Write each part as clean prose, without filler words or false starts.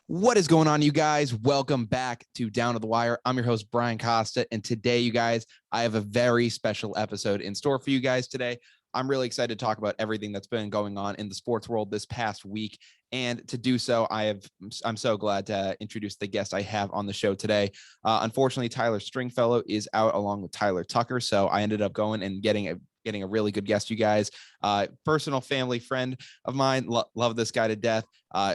What is going on, you guys? Welcome back to Down to the Wire. I'm your host, Brian Costa, and today, you guys, I have a very special episode in store for you guys today. I'm really excited to talk about everything that's been going on in the sports world this past week. And to do so, I'm so glad to introduce the guest I have on the show today. Unfortunately, Tyler Stringfellow is out along with Tyler Tucker, so I ended up going and getting a really good guest, you guys. Personal family friend of mine. Love this guy to death.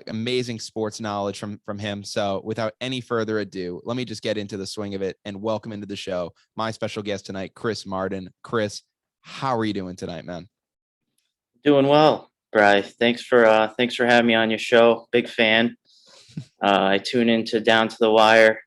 Amazing sports knowledge from him. So without any further ado, let me just get into the swing of it and welcome into the show my special guest tonight, Chris Marden. Chris, how are you doing tonight, man? Doing well, Bryce. Thanks for having me on your show. Big fan. I tune into Down to the Wire.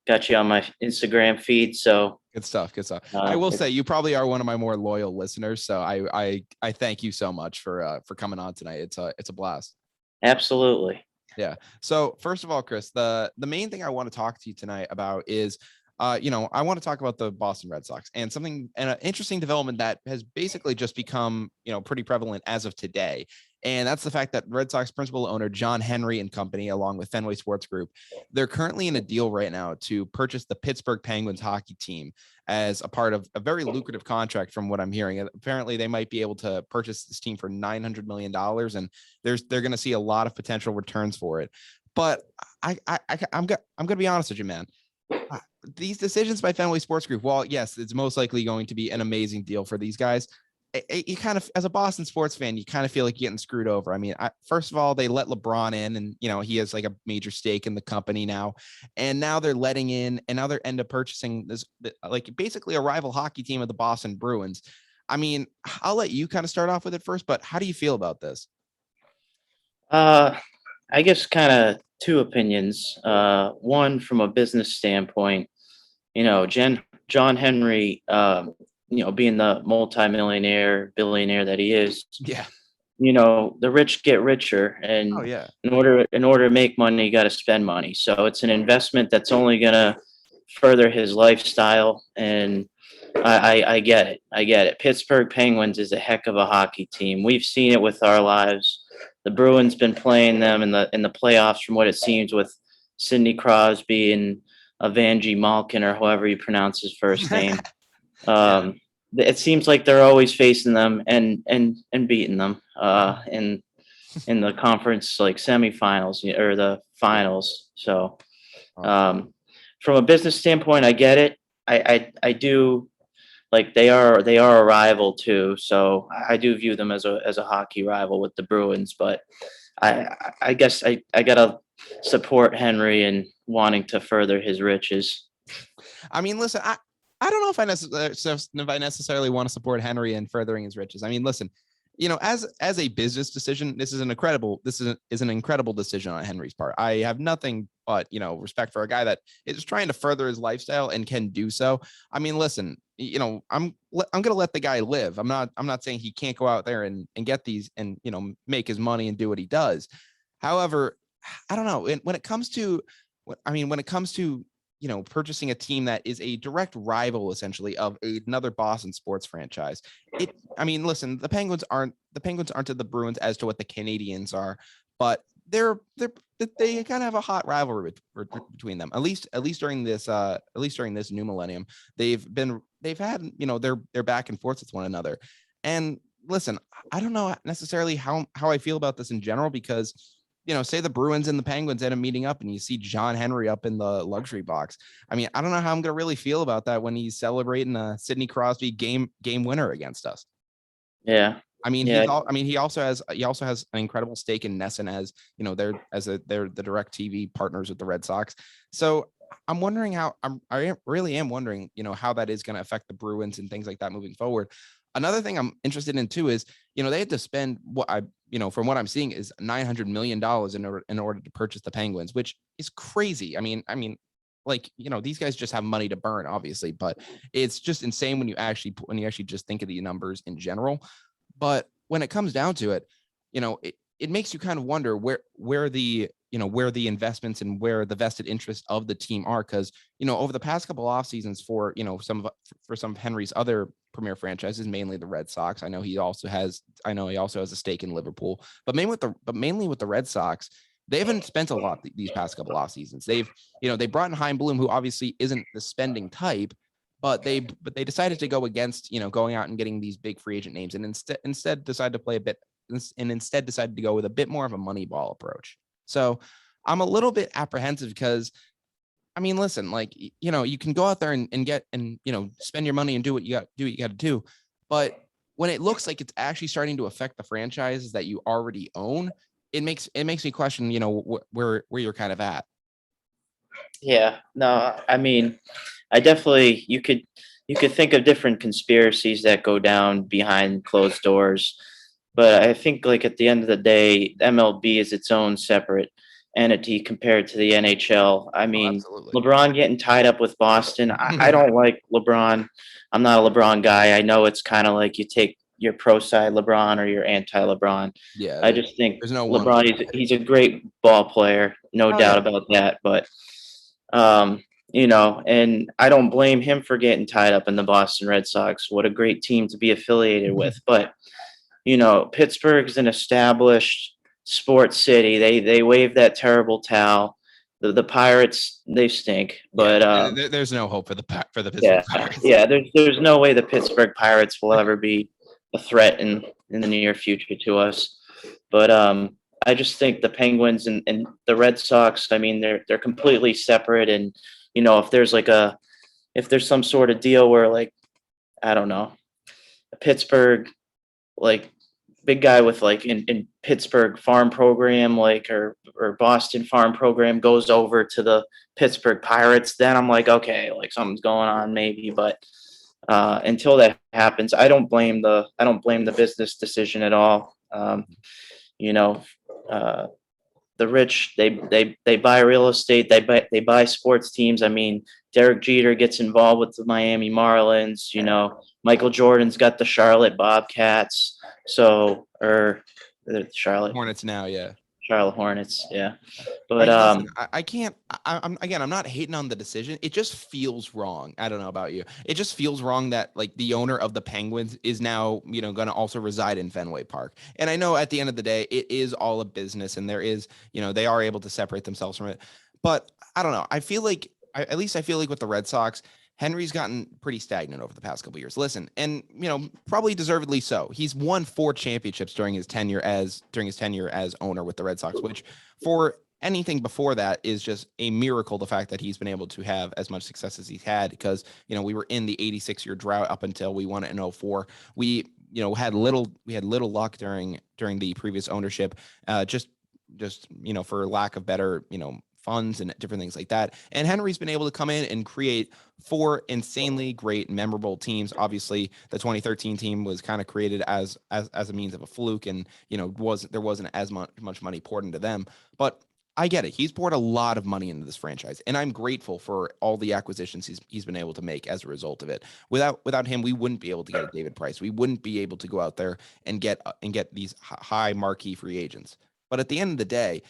Got you on my Instagram feed, so good stuff. I will say you probably are one of my more loyal listeners, so I thank you so much for coming on tonight. It's a blast. Absolutely. Yeah. So first of all, Chris, the main thing I want to talk to you tonight about is I want to talk about the Boston Red Sox and an interesting development that has basically just become, pretty prevalent as of today. And that's the fact that Red Sox principal owner John Henry and company, along with Fenway Sports Group, they're currently in a deal right now to purchase the Pittsburgh Penguins hockey team as a part of a very lucrative contract from what I'm hearing. Apparently, they might be able to purchase this team for $900 million, and they're going to see a lot of potential returns for it. But I'm going to be honest with you, man. These decisions by Fenway Sports Group, while yes, it's most likely going to be an amazing deal for these guys, you kind of, as a Boston sports fan, you kind of feel like you're getting screwed over. I mean, first of all, they let LeBron in, and he has like a major stake in the company now, and now they're letting in, and now they're end up purchasing this, like basically a rival hockey team of the Boston Bruins. I mean, I'll let you kind of start off with it first, but how do you feel about this? I guess kind of two opinions. One from a business standpoint, John Henry, being the multimillionaire, billionaire that he is. Yeah. The rich get richer, and oh, yeah. in order to make money, you got to spend money. So it's an investment that's only gonna further his lifestyle, and I get it. I get it. Pittsburgh Penguins is a heck of a hockey team. We've seen it with our lives. The Bruins been playing them in the playoffs, from what it seems, with Sidney Crosby and Evangie Malkin, or however you pronounce his first name. It seems like they're always facing them and beating them in the conference, like semifinals or the finals. So from a business standpoint, I get it. I do. Like they are a rival too, so I do view them as a hockey rival with the Bruins. But I guess I gotta support Henry in wanting to further his riches. I mean, listen, I don't know if I necessarily want to support Henry in furthering his riches. I mean, listen, as a business decision, this is an incredible decision on Henry's part. I have nothing but, respect for a guy that is trying to further his lifestyle and can do so. I mean, listen, I'm going to let the guy live. I'm not saying he can't go out there and get these and, make his money and do what he does. However, I don't know when it comes to, purchasing a team that is a direct rival, essentially, of another Boston sports franchise. Listen, the Penguins aren't to the Bruins as to what the Canadians are, but they kind of have a hot rivalry between them. At least during this new millennium, they've had, they're back and forth with one another. And listen, I don't know necessarily how I feel about this in general, because say the Bruins and the Penguins end up meeting up and you see John Henry up in the luxury box. I mean, I don't know how I'm going to really feel about that when he's celebrating a Sidney Crosby game winner against us. Yeah. I mean, he also has an incredible stake in NESN, as they're the direct TV partners with the Red Sox. So I'm wondering I really am wondering, how that is going to affect the Bruins and things like that moving forward. Another thing I'm interested in too is, they had to spend from what I'm seeing is $900 million in order to purchase the Penguins, which is crazy. I mean, these guys just have money to burn, obviously, but it's just insane when you actually just think of the numbers in general. But when it comes down to it, it makes you kind of wonder where the investments and where the vested interests of the team are. Because, over the past couple off seasons for some of Henry's other premier franchises, mainly the Red Sox. I know he also has a stake in Liverpool, but mainly with the Red Sox, they haven't spent a lot these past couple off seasons. They've, they brought in Chaim Bloom, who obviously isn't the spending type, but they decided to go against, going out and getting these big free agent names, and instead decided to play a bit, and instead decided to go with a bit more of a money ball approach. So I'm a little bit apprehensive because, I mean, listen, like, you can go out there and get, and, spend your money and do what you got to do. But when it looks like it's actually starting to affect the franchises that you already own, it makes me question, where you're kind of at. Yeah, no, I mean, I definitely, you could think of different conspiracies that go down behind closed doors, but I think like at the end of the day, MLB is its own separate entity compared to the NHL. I mean, absolutely. LeBron getting tied up with Boston. I don't like LeBron. I'm not a LeBron guy. I know it's kind of like you take your pro side LeBron or your anti LeBron. Yeah, I just think there's no one. LeBron, he's a great ball player, no doubt about that. But and I don't blame him for getting tied up in the Boston Red Sox. What a great team to be affiliated with. But Pittsburgh's an established sports city. They wave that terrible towel. The Pirates, they stink. But there's no hope for the Pittsburgh Pirates. Yeah, there's no way the Pittsburgh Pirates will ever be a threat in the near future to us. But I just think the Penguins and the Red Sox, I mean, they're completely separate. And if there's some sort of deal where, like, I don't know, a Pittsburgh, like, big guy with like in Pittsburgh farm program, like, or Boston farm program goes over to the Pittsburgh Pirates, then I'm like, okay, like something's going on maybe. But until that happens, I don't blame the business decision at all. The rich, they buy real estate, they buy sports teams. I mean, Derek Jeter gets involved with the Miami Marlins. Michael Jordan's got the Charlotte Bobcats. Or the Charlotte Hornets now, yeah. Charlotte Hornets, yeah. But I can't. I'm not hating on the decision. It just feels wrong. I don't know about you. It just feels wrong that like the owner of the Penguins is now going to also reside in Fenway Park. And I know at the end of the day, it is all a business, and there is they are able to separate themselves from it. But I don't know. I feel like at least I feel like with the Red Sox, Henry's gotten pretty stagnant over the past couple of years. Listen, and probably deservedly so. He's won 4 championships during his tenure as owner with the Red Sox, which for anything before that is just a miracle. The fact that he's been able to have as much success as he's had, because we were in the 86-year drought up until we won it in 2004. We had little luck during the previous ownership, just for lack of better funds and different things like that. And Henry's been able to come in and create 4 insanely great, memorable teams. Obviously, the 2013 team was kind of created as a means of a fluke, and there wasn't as much money poured into them. But I get it. He's poured a lot of money into this franchise, and I'm grateful for all the acquisitions he's been able to make as a result of it. Without him, we wouldn't be able to get a David Price. We wouldn't be able to go out there and get these high marquee free agents. But at the end of the day,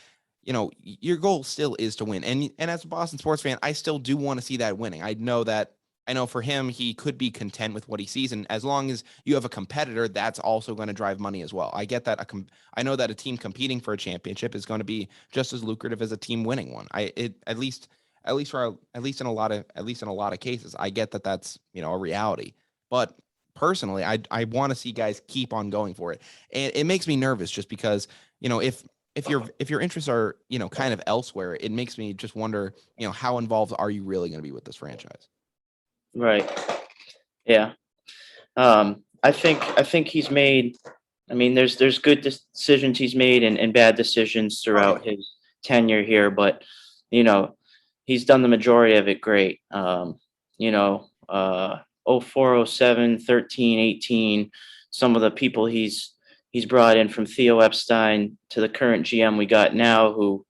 your goal still is to win. And as a Boston sports fan, I still do want to see that winning. I know for him, he could be content with what he sees. And as long as you have a competitor, that's also going to drive money as well. I get that. I know that a team competing for a championship is going to be just as lucrative as a team winning one. At least in a lot of cases, I get that that's, a reality. But personally, I want to see guys keep on going for it. And it makes me nervous just because, if your interests are, kind of elsewhere, it makes me just wonder, how involved are you really going to be with this franchise? Right. Yeah. I think he's made, I mean, there's good decisions he's made and bad decisions throughout his tenure here, but, he's done the majority of it great. 04, 07, 13, 18, some of the people he's brought in, from Theo Epstein to the current GM we got now, who,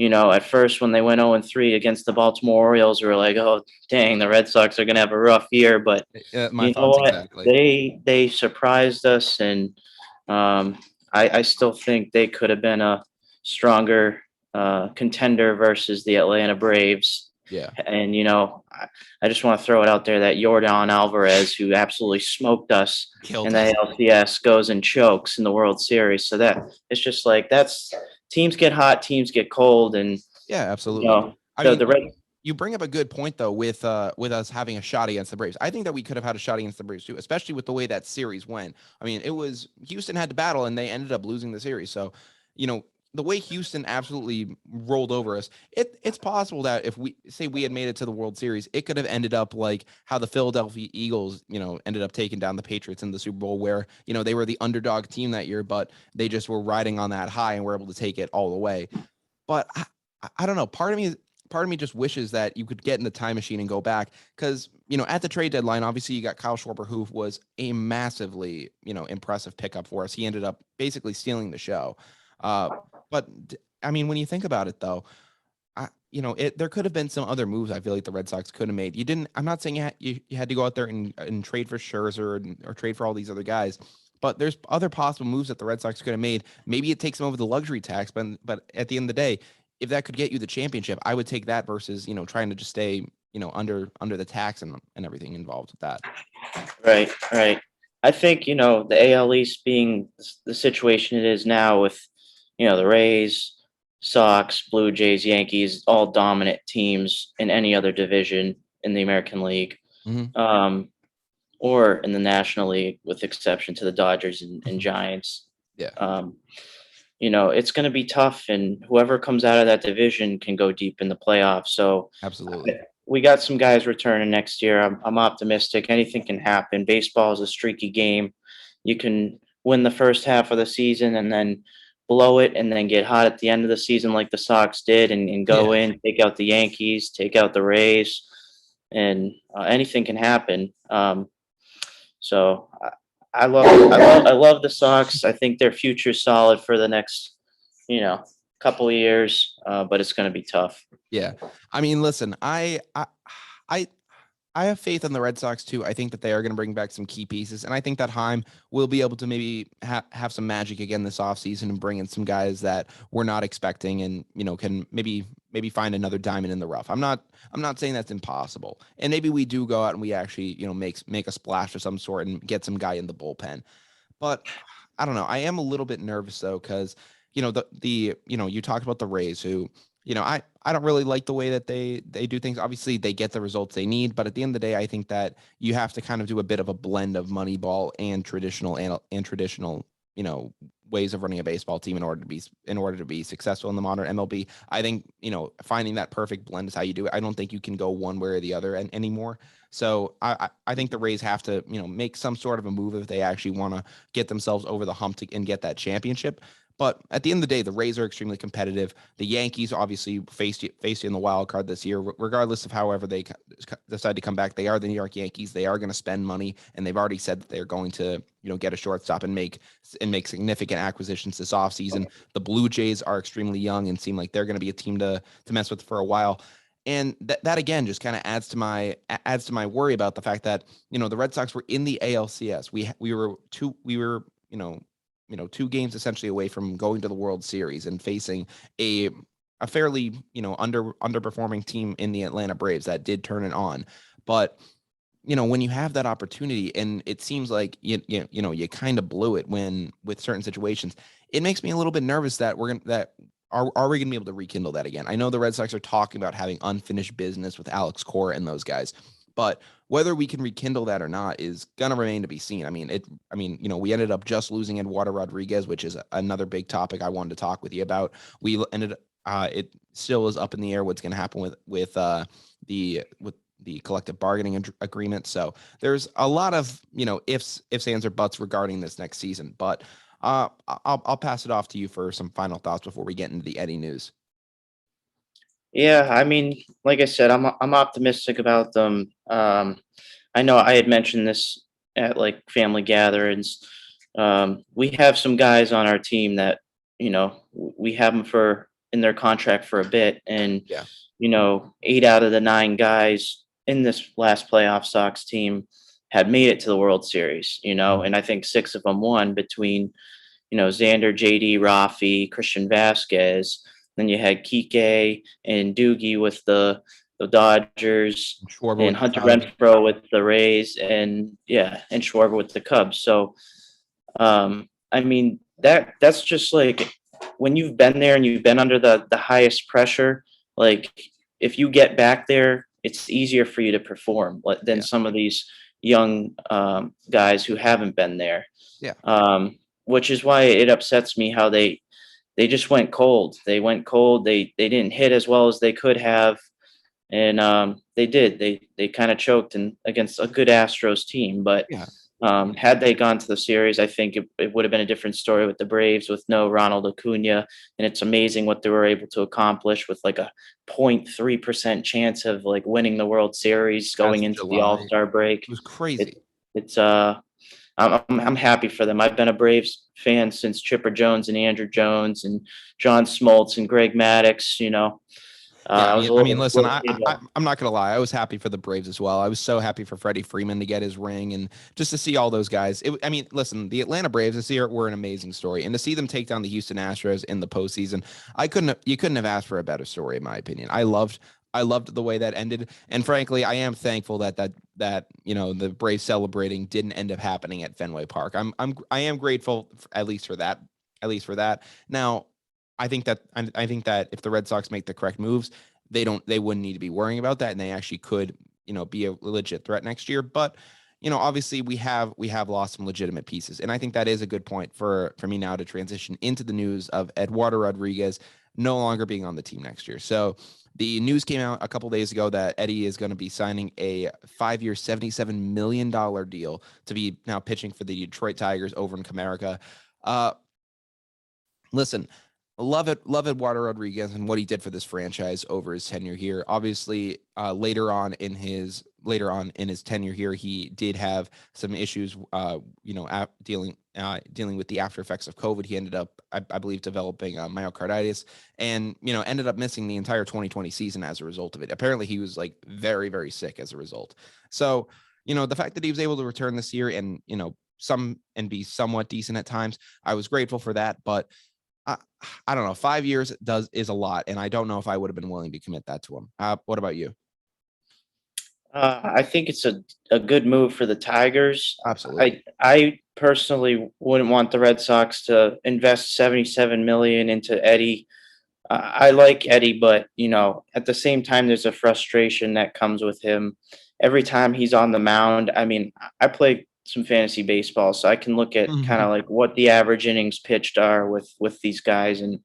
at first when they went 0-3 against the Baltimore Orioles, we were like, oh, dang, the Red Sox are going to have a rough year. But my thoughts exactly. They surprised us, and I still think they could have been a stronger contender versus the Atlanta Braves. Yeah. And, I just want to throw it out there that Yordan Alvarez, who absolutely smoked us in the ALCS, goes and chokes in the World Series. So that it's just like, that's teams get hot, teams get cold, and Yeah, absolutely. you know, I mean, the Red. you bring up a good point though with us having a shot against the Braves. I think that we could have had a shot against the Braves too, especially with the way that series went. I mean, it was Houston had to battle and they ended up losing the series. So, you know, the way Houston absolutely rolled over us, it's possible that if we say we had made it to the World Series, it could have ended up like how the Philadelphia Eagles, ended up taking down the Patriots in the Super Bowl, where, they were the underdog team that year, but they just were riding on that high and were able to take it all the way. But I don't know. Part of me just wishes that you could get in the time machine and go back, because at the trade deadline, obviously you got Kyle Schwarber, who was a massively impressive pickup for us. He ended up basically stealing the show. But I mean, when you think about it, though, there could have been some other moves I feel like the Red Sox could have made. You didn't. I'm not saying you had to go out there and trade for Scherzer or trade for all these other guys. But there's other possible moves that the Red Sox could have made. Maybe it takes them over the luxury tax, but at the end of the day, if that could get you the championship, I would take that versus, trying to just stay, under the tax and everything involved with that. Right, right. I think, the AL East being the situation it is now with, the Rays, Sox, Blue Jays, Yankees, all dominant teams in any other division in the American League, or in the National League, with exception to the Dodgers and Giants. Yeah. It's going to be tough, and whoever comes out of that division can go deep in the playoffs. So Absolutely. we got some guys returning next year. I'm optimistic. Anything can happen. Baseball is a streaky game. You can win the first half of the season and then blow it and then get hot at the end of the season like the Sox did and go in, take out the Yankees, take out the Rays, and anything can happen. So I love the Sox. I think their future is solid for the next, couple of years, but it's going to be tough. Yeah. I mean, listen, I have faith in the Red Sox too. I think that they are going to bring back some key pieces, and I think that Heim will be able to maybe have some magic again this offseason and bring in some guys that we're not expecting, and can maybe find another diamond in the rough. I'm not saying that's impossible, and maybe we do go out and we actually make a splash of some sort and get some guy in the bullpen. But I don't know. I am a little bit nervous though, because you talked about the Rays, who I don't really like the way that they do things. Obviously, they get the results they need, but at the end of the day, I think that you have to kind of do a bit of a blend of money ball and traditional ways of running a baseball team in order to be successful in the modern MLB. I think finding that perfect blend is how you do it. I don't think you can go one way or the other anymore. So I think the Rays have to make some sort of a move if they actually want to get themselves over the hump and get that championship. But at the end of the day, the Rays are extremely competitive. The Yankees obviously faced you in the wild card this year. Regardless of however they decide to come back, they are the New York Yankees. They are going to spend money, and they've already said that they're going to get a shortstop and make significant acquisitions this offseason. The Blue Jays are extremely young and seem like they're going to be a team to mess with for a while. And that again just kind of adds to my worry about the fact that the Red Sox were in the ALCS. We were 2 games essentially away from going to the World Series and facing a fairly underperforming team in the Atlanta Braves that did turn it on. But when you have that opportunity and it seems like you kind of blew it with certain situations, it makes me a little bit nervous that are we going to be able to rekindle that again? I know the Red Sox are talking about having unfinished business with Alex Cora and those guys, but whether we can rekindle that or not is going to remain to be seen. I mean, we ended up just losing Eduardo Rodriguez, which is another big topic I wanted to talk with you about. We ended it still is up in the air what's going to happen with the collective bargaining agreement. So there's a lot of, ifs, ands, or buts regarding this next season. But I'll pass it off to you for some final thoughts before we get into the Eddie news. Yeah, I mean, like I said, I'm optimistic about them. I know I had mentioned this at like family gatherings. We have some guys on our team that we have them in their contract for a bit, and 8 out of the 9 guys in this last playoff Sox team had made it to the World Series. And I think 6 of them won between Xander, JD, Rafi, Christian Vasquez. Then you had Kike and Doogie with the Dodgers, and Hunter Renfroe with the Rays, and Schwarber with the Cubs. So, I mean, that's just like when you've been there and you've been under the highest pressure, like if you get back there, it's easier for you to perform than some of these young guys who haven't been there. Yeah. Which is why it upsets me how they just went cold. They went cold. They didn't hit as well as they could have, and they did. They kind of choked against a good Astros team. But Yeah. had they gone to the series, I think it would have been a different story with the Braves with no Ronald Acuna. And it's amazing what they were able to accomplish with like a 0.3% chance of like winning the World Series going into the All-Star break. It was crazy. I'm happy for them. I've been a Braves fan since Chipper Jones and Andrew Jones and John Smoltz and Greg Maddux, Listen, I'm not gonna lie. I was happy for the Braves as well. I was so happy for Freddie Freeman to get his ring and just to see all those guys. Listen, the Atlanta Braves this year were an amazing story, and to see them take down the Houston Astros in the postseason, you couldn't have asked for a better story, in my opinion. I loved the way that ended, and frankly, I am thankful that the Braves celebrating didn't end up happening at Fenway Park. I am grateful at least for that. Now, I think that if the Red Sox make the correct moves, they wouldn't need to be worrying about that, and they actually could, be a legit threat next year. But, obviously we have lost some legitimate pieces, and I think that is a good point for me now to transition into the news of Eduardo Rodriguez no longer being on the team next year. So the news came out a couple days ago that Eddie is going to be signing a 5-year, $77 million deal to be now pitching for the Detroit Tigers over in Comerica. Listen, love Eduardo Rodriguez and what he did for this franchise over his tenure here. Obviously, later on in his tenure here, he did have some issues, dealing with the after effects of COVID. He ended up, I believe, developing myocarditis and, ended up missing the entire 2020 season as a result of it. Apparently, he was like very, very sick as a result. So, the fact that he was able to return this year and, be somewhat decent at times, I was grateful for that. But I don't know. 5 years is a lot, and I don't know if I would have been willing to commit that to him. What about you? I think it's a good move for the Tigers. Absolutely. I personally wouldn't want the Red Sox to invest $77 million into Eddie. I like Eddie, but at the same time, there's a frustration that comes with him every time he's on the mound. I mean, I play some fantasy baseball, so I can look at kind of like what the average innings pitched are with these guys, and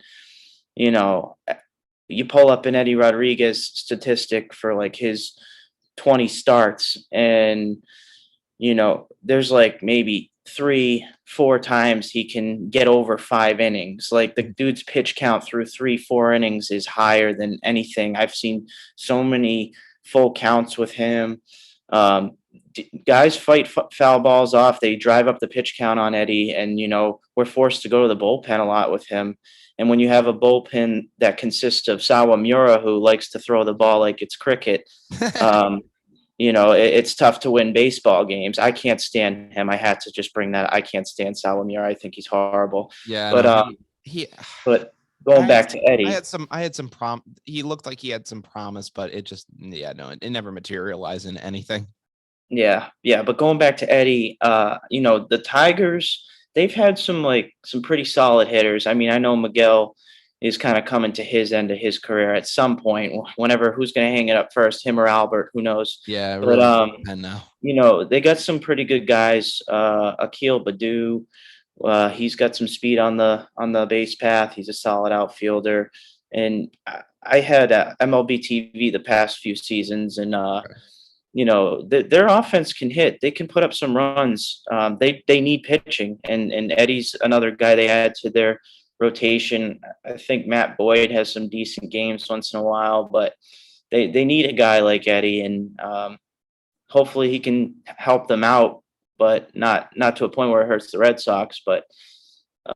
you pull up an Eddie Rodriguez statistic for like his 20 starts, and there's like maybe 3-4 times he can get over 5 innings. Like the dude's pitch count through 3-4 innings is higher than anything. I've seen so many full counts with him. Guys fight foul balls off. They drive up the pitch count on Eddie, and we're forced to go to the bullpen a lot with him. And when you have a bullpen that consists of Sawamura, who likes to throw the ball like it's cricket, it's tough to win baseball games. I can't stand him. I had to just bring that. I can't stand Sawamura. I think he's horrible. Yeah, but but going back to Eddie, he looked like he had some promise, but it just it never materialized in anything. Yeah. But going back to Eddie, the Tigers, they've had some pretty solid hitters. I mean, I know Miguel is kind of coming to his end of his career at some point. Whenever who's going to hang it up first, him or Albert? Who knows? Yeah, but really. And now, they got some pretty good guys. Akil Baddoo, he's got some speed on the base path. He's a solid outfielder. And I had MLB TV the past few seasons, and their offense can hit. They can put up some runs. They need pitching, and Eddie's another guy they add to their rotation. I think Matt Boyd has some decent games once in a while, but they need a guy like Eddie, and hopefully he can help them out, but not to a point where it hurts the Red Sox. But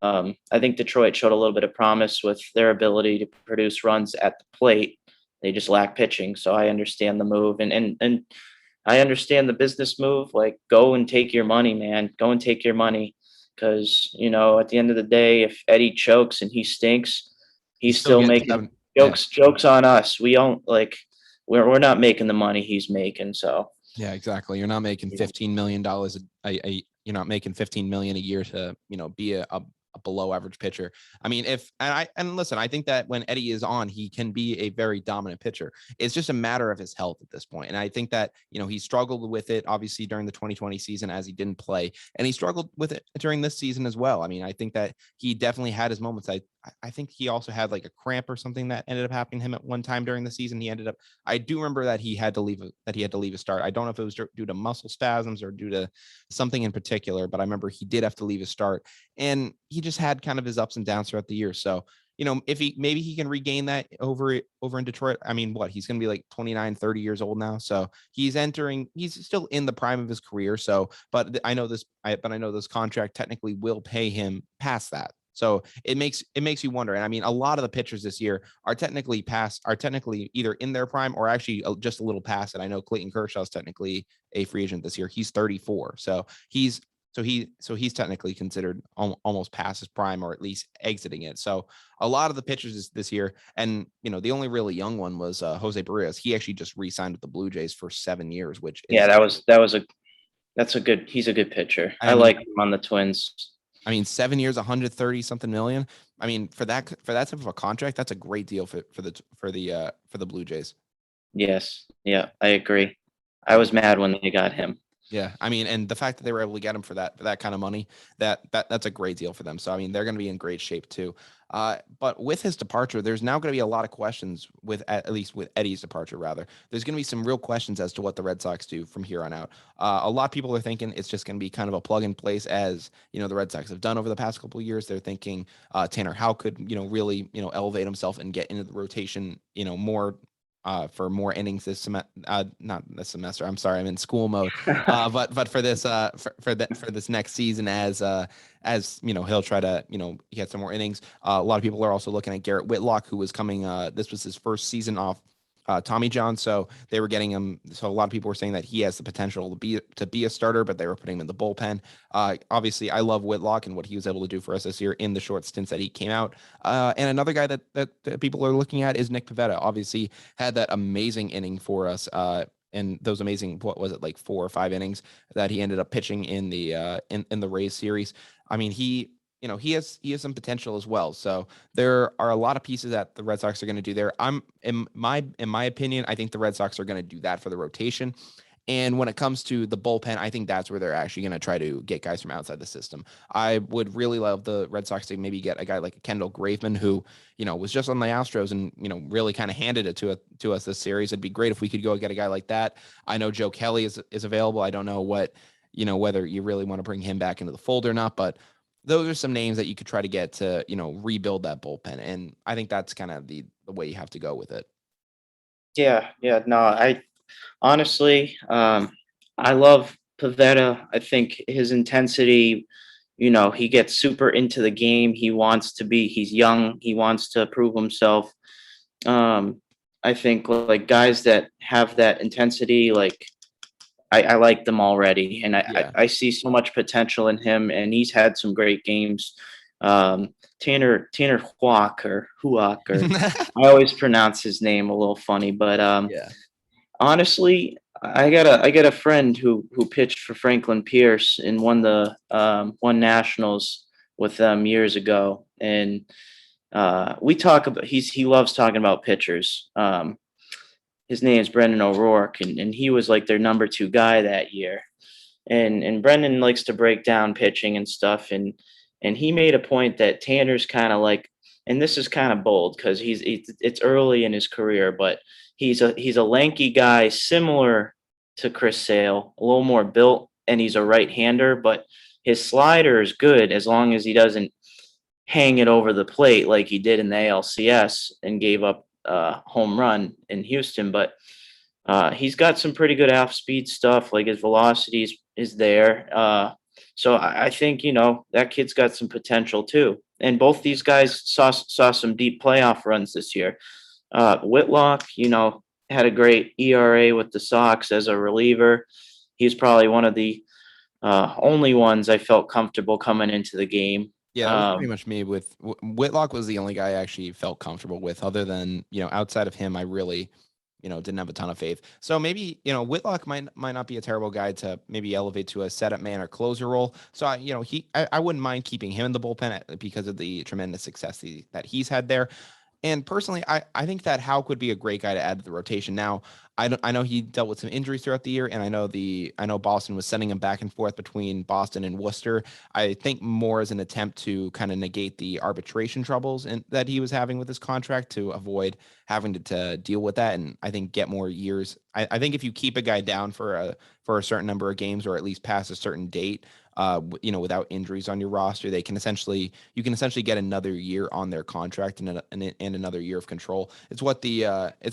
I think Detroit showed a little bit of promise with their ability to produce runs at the plate. They just lack pitching, so I understand the move, and I understand the business move. Like, go and take your money, man. Go and take your money, because at the end of the day, if Eddie chokes and he stinks, he's still making jokes on us. We don't we're not making the money he's making. So yeah, exactly. You're not making $15 million. You're not making $15 million a year to be a a below average pitcher. I mean, and listen, I think that when Eddie is on, he can be a very dominant pitcher. It's just a matter of his health at this point. And I think that, he struggled with it obviously during the 2020 season as he didn't play, and he struggled with it during this season as well. I mean, I think that he definitely had his moments. I think he also had like a cramp or something that ended up happening to him at one time during the season. I do remember that he had to leave a start. I don't know if it was due to muscle spasms or due to something in particular, but I remember he did have to leave a start, and he just had kind of his ups and downs throughout the year. So, if maybe he can regain that over in Detroit. I mean, he's going to be like 29, 30 years old now. So he's still in the prime of his career. So, but I know this contract technically will pay him past that. So it makes you wonder. And I mean, a lot of the pitchers this year are technically either in their prime or actually just a little past it. I know Clayton Kershaw is technically a free agent this year. He's 34. So he's technically considered almost past his prime, or at least exiting it. So a lot of the pitchers this year, and the only really young one was Jose Barrios. He actually just re-signed with the Blue Jays for 7 years, which is, he's a good pitcher. I like him on the Twins. I mean, 7 years, 130 something million. I mean, for that type of a contract, that's a great deal for the Blue Jays. Yes. Yeah, I agree. I was mad when they got him. Yeah, I mean, and the fact that they were able to get him for that kind of money, that's a great deal for them. So I mean, they're going to be in great shape too. But with his departure, there's now going to be a lot of questions at least with Eddie's departure. Rather, there's going to be some real questions as to what the Red Sox do from here on out. A lot of people are thinking it's just going to be kind of a plug and place, as the Red Sox have done over the past couple of years. They're thinking Tanner Houck could really elevate himself and get into the rotation more. For more innings this not this semester. I'm sorry, I'm in school mode. But for this for this next season, as he'll try to get some more innings. A lot of people are also looking at Garrett Whitlock, who was coming. This was his first season off Tommy John, so they were getting him. So a lot of people were saying that he has the potential to be a starter, but they were putting him in the bullpen. Obviously, I love Whitlock and what he was able to do for us this year in the short stints that he came out. And another guy that people are looking at is Nick Pavetta. Obviously, had that amazing inning for us. And those amazing, what was it, like 4 or 5 innings that he ended up pitching in the in the Rays series. I mean, he has some potential as well. So there are a lot of pieces that the Red Sox are going to do there. In my opinion, I think the Red Sox are going to do that for the rotation. And when it comes to the bullpen, I think that's where they're actually going to try to get guys from outside the system. I would really love the Red Sox to maybe get a guy like Kendall Graveman, who, was just on the Astros and, really kind of handed it to us this series. It'd be great if we could go get a guy like that. I know Joe Kelly is available. I don't know whether you really want to bring him back into the fold or not, but those are some names that you could try to get to, rebuild that bullpen. And I think that's kind of the way you have to go with it. Yeah. No, I honestly, I love Pavetta. I think his intensity, he gets super into the game. He's young. He wants to prove himself. I think like guys that have that intensity, like I like them already, and I see so much potential in him, and he's had some great games. Tanner Huak or I always pronounce his name a little funny, but honestly, I got a friend who pitched for Franklin Pierce and won nationals with them years ago, and we talk about he loves talking about pitchers. His name is Brendan O'Rourke, and he was like their number 2 guy that year. And Brendan likes to break down pitching and stuff, and he made a point that Tanner's kind of like, and this is kind of bold because it's early in his career, but he's a lanky guy similar to Chris Sale, a little more built, and he's a right-hander, but his slider is good as long as he doesn't hang it over the plate like he did in the ALCS and gave up home run in Houston. But he's got some pretty good off-speed stuff, like his velocity is there. So I think, that kid's got some potential too. And both these guys saw some deep playoff runs this year. Whitlock, had a great ERA with the Sox as a reliever. He's probably one of the only ones I felt comfortable coming into the game. Yeah, that was pretty much me. With Whitlock was the only guy I actually felt comfortable with. Other than outside of him, I really didn't have a ton of faith. So maybe, Whitlock might not be a terrible guy to maybe elevate to a setup man or closer role. So I wouldn't mind keeping him in the bullpen because of the tremendous success that he's had there. And personally, I think that Houck would be a great guy to add to the rotation. Now, I know he dealt with some injuries throughout the year, and I know Boston was sending him back and forth between Boston and Worcester. I think more as an attempt to kind of negate the arbitration troubles that he was having with his contract to avoid having to deal with that, and I think get more years. I think if you keep a guy down for a certain number of games, or at least past a certain date, without injuries on your roster, you can essentially get another year on their contract and another year of control. It's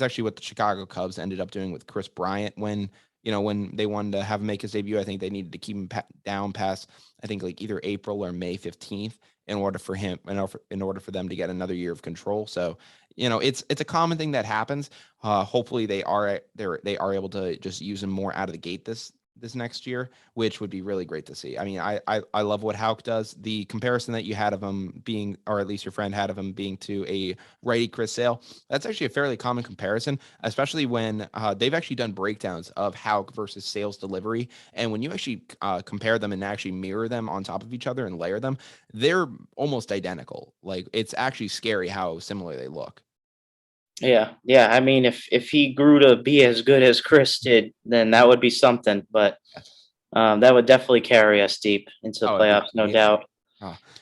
actually what the Chicago Cubs ended up doing with Chris Bryant when they wanted to have him make his debut. I think they needed to keep him down past, I think, like either April or May 15th in order for them to get another year of control. So, it's a common thing that happens. Hopefully they are able to just use him more out of the gate this next year, which would be really great to see. I mean, I love what Houck does. The comparison that you had of him being, or at least your friend had of him being, to a righty Chris Sale, that's actually a fairly common comparison, especially when they've actually done breakdowns of Houck versus Sale's delivery. And when you actually compare them and actually mirror them on top of each other and layer them, they're almost identical. Like, it's actually scary how similar they look. Yeah, yeah. I mean, if he grew to be as good as Chris did, then that would be something. But that would definitely carry us deep into the playoffs, no doubt.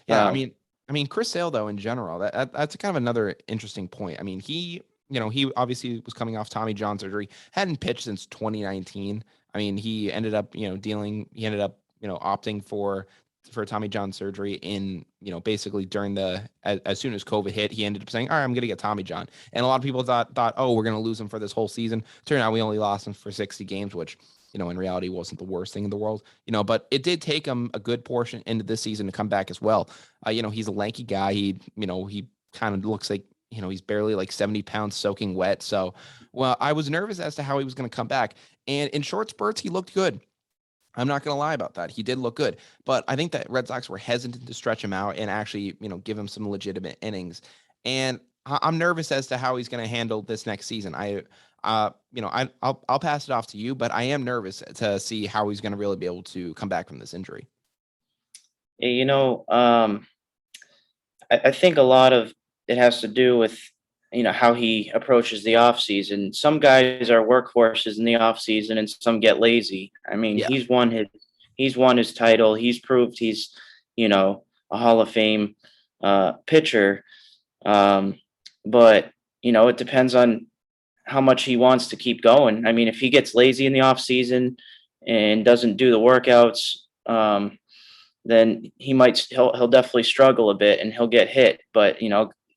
Yeah, I mean, Chris Sale, though, in general, that's kind of another interesting point. I mean, he obviously was coming off Tommy John surgery, hadn't pitched since 2019. I mean, he ended up opting for Tommy John surgery in, basically during as soon as COVID hit. He ended up saying, all right, I'm going to get Tommy John. And a lot of people thought, oh, we're going to lose him for this whole season. Turned out we only lost him for 60 games, which, in reality wasn't the worst thing in the world, but it did take him a good portion into this season to come back as well. He's a lanky guy. He kind of looks like, he's barely like 70 pounds soaking wet. So, well, I was nervous as to how he was going to come back. And in short spurts, he looked good. I'm not going to lie about that. He did look good, but I think that Red Sox were hesitant to stretch him out and actually, give him some legitimate innings. And I'm nervous as to how he's going to handle this next season. I'll pass it off to you, but I am nervous to see how he's going to really be able to come back from this injury. I think a lot of it has to do with, how he approaches the off season. Some guys are workhorses in the off season and some get lazy. I mean, Yeah. he's won his title. He's proved he's, a Hall of Fame pitcher. But, it depends on how much he wants to keep going. I mean, if he gets lazy in the off season and doesn't do the workouts, then he'll definitely struggle a bit and he'll get hit. But,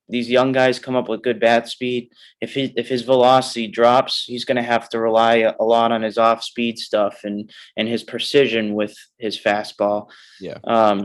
these young guys come up with good bat speed. If his velocity drops, he's going to have to rely a lot on his off speed stuff and his precision with his fastball. Yeah.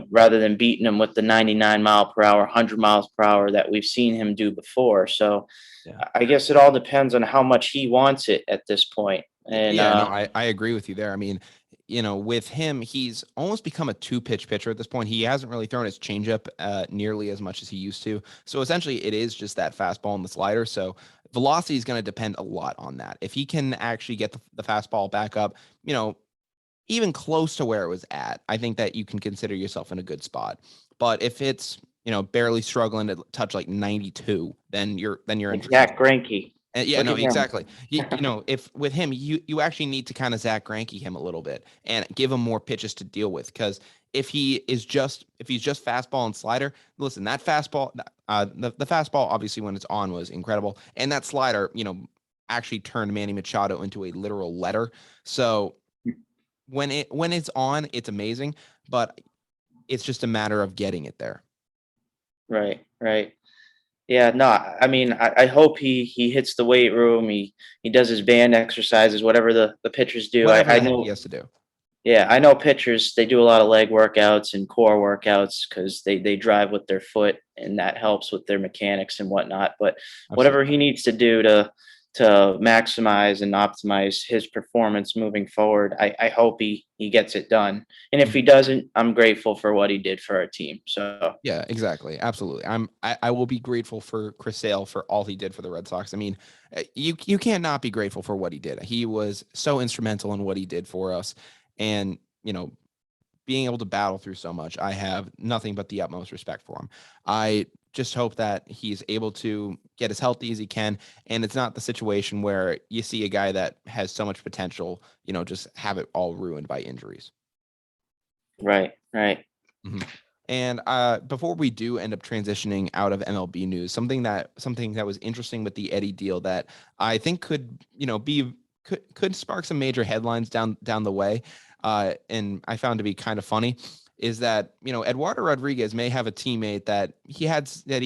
Rather than beating him with the 99 mile per hour, 100 miles per hour that we've seen him do before. So yeah. I guess it all depends on how much he wants it at this point. And I agree with you there. I mean, with him, he's almost become a two-pitch pitcher at this point. He hasn't really thrown his changeup nearly as much as he used to. So essentially, it is just that fastball and the slider. So velocity is going to depend a lot on that. If he can actually get the fastball back up, even close to where it was at, I think that you can consider yourself in a good spot. But if it's barely struggling to touch like 92, then you're in Zach Greinke. Yeah, no, exactly. If with him, you actually need to kind of Zach Greinke him a little bit and give him more pitches to deal with. Because if he's just fastball and slider, listen, that fastball, the fastball obviously when it's on was incredible, and that slider, actually turned Manny Machado into a literal letter. So when it's on, it's amazing, but it's just a matter of getting it there. Right. Yeah, no, I mean, I hope he hits the weight room. He does his band exercises, whatever the pitchers do. I know he has to do. Yeah, I know pitchers, they do a lot of leg workouts and core workouts because they drive with their foot and that helps with their mechanics and whatnot. But whatever he needs to do to to maximize and optimize his performance moving forward. I hope he gets it done. And if he doesn't, I'm grateful for what he did for our team. So Yeah, exactly. Absolutely. I will be grateful for Chris Sale for all he did for the Red Sox. I mean, you can't not be grateful for what he did. He was so instrumental in what he did for us. And, being able to battle through so much, I have nothing but the utmost respect for him. I just hope that he's able to get as healthy as he can. And it's not the situation where you see a guy that has so much potential, just have it all ruined by injuries. right. Mhm. And before we do end up transitioning out of MLB news, something that was interesting with the Eddie deal that I think could could spark some major headlines down the way, and I found to be kind of funny, is that Eduardo Rodriguez may have a teammate that he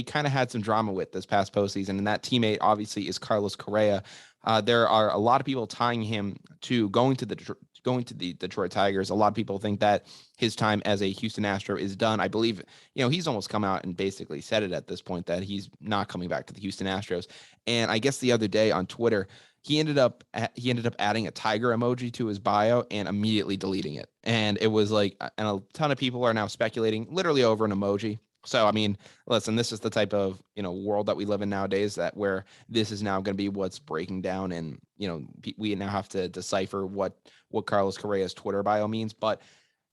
kind of had some drama with this past postseason, and that teammate obviously is Carlos Correa. There are a lot of people tying him to going to the Detroit Tigers. A lot of people think that his time as a Houston Astro is done. I believe, he's almost come out and basically said it at this point that he's not coming back to the Houston Astros. And I guess the other day on Twitter, he ended up adding a tiger emoji to his bio and immediately deleting it. And it was like, and a ton of people are now speculating literally over an emoji. So, I mean, listen, this is the type of, world that we live in nowadays, that where this is now going to be what's breaking down. And, we now have to decipher what Carlos Correa's Twitter bio means. But